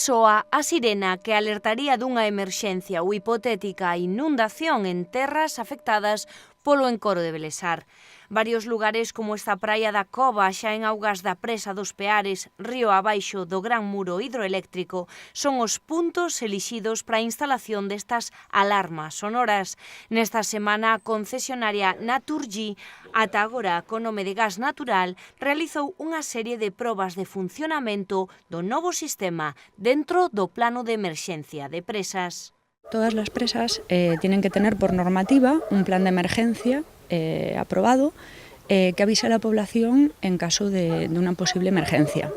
soa a sirena que alertaría dunha emerxencia ou hipotética inundación en terras afectadas polo encoro de Belesar. Varios lugares como esta praia da Cova, xa en augas da presa dos Peares, río abaixo do gran muro hidroeléctrico, son os puntos elixidos para a instalación destas alarmas sonoras. Nesta semana, a concesionaria Naturgy, ata agora con nome de gas natural, realizou unha serie de probas de funcionamento do novo sistema dentro do plano de emerxencia de presas. Todas las presas tienen que tener por normativa un plan de emergencia aprobado que avise a la población en caso de una posible emergencia.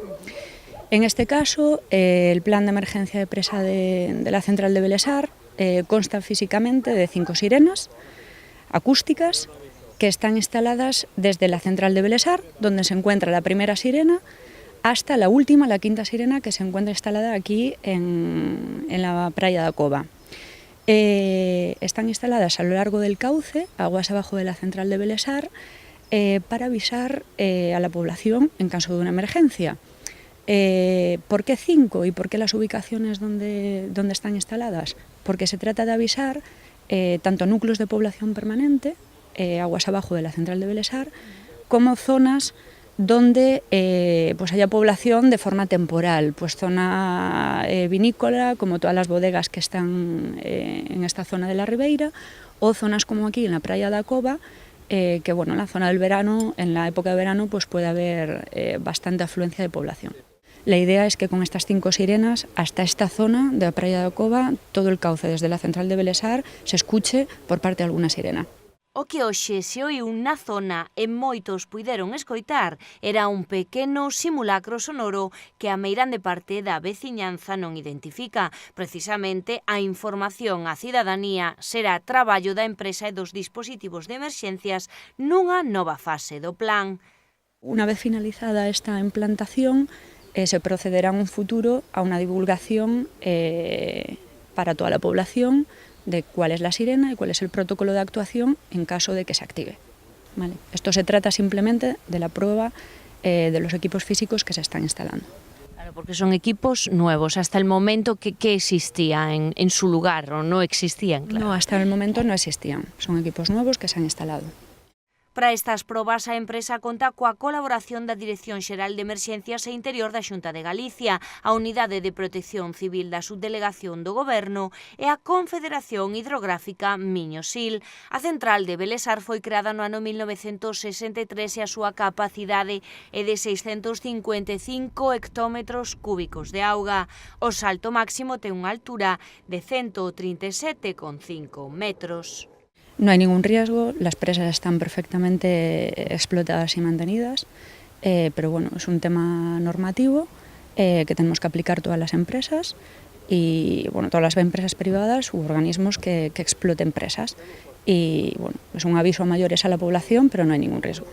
En este caso, el plan de emergencia de presa de la central de Belesar consta físicamente de 5 sirenas acústicas que están instaladas desde la central de Belesar, donde se encuentra la primera sirena, hasta la última, la quinta sirena, que se encuentra instalada aquí en la playa da Cova. Están instaladas a lo largo del cauce, aguas abajo de la central de Belesar, para avisar a la población en caso de una emergencia. ¿Por qué 5 y por qué las ubicaciones donde están instaladas? Porque se trata de avisar tanto núcleos de población permanente, aguas abajo de la central de Belesar, como zonas donde pues haya población de forma temporal, pues zona vinícola, como todas las bodegas que están en esta zona de la Ribeira, o zonas como aquí en la playa da Cova, que bueno, en la zona del verano, en la época de verano, pues puede haber bastante afluencia de población. La idea es que con estas 5 sirenas, hasta esta zona de la playa da Cova, todo el cauce desde la central de Belesar se escuche por parte de alguna sirena. O que hoxe se oiu na zona e moitos puideron escoitar era un pequeno simulacro sonoro que a meirande parte da veciñanza non identifica. Precisamente, a información á cidadanía será traballo da empresa e dos dispositivos de emerxencias nunha nova fase do plan. Una vez finalizada esta implantación, se procederá en un futuro a una divulgación para toda la población de cuál es la sirena y cuál es el protocolo de actuación en caso de que se active. ¿Vale? Esto se trata simplemente de la prueba de los equipos físicos que se están instalando. Claro, porque son equipos nuevos. Hasta el momento, ¿qué existía en su lugar o no existían? Claro. No, hasta el momento no existían. Son equipos nuevos que se han instalado. Para estas probas, a empresa conta coa colaboración da Dirección Xeral de Emerxencias e Interior da Xunta de Galicia, a Unidade de Protección Civil da Subdelegación do Goberno e a Confederación Hidrográfica Miño-Sil. A central de Belesar foi creada no ano 1963 e a súa capacidade é de 655 hectómetros cúbicos de auga. O salto máximo ten unha altura de 137,5 metros. No hay ningún riesgo, las presas están perfectamente explotadas y mantenidas, pero bueno, es un tema normativo que tenemos que aplicar todas las empresas y bueno, todas las empresas privadas u organismos que exploten presas. Y bueno, es un aviso a mayores a la población, pero no hay ningún riesgo.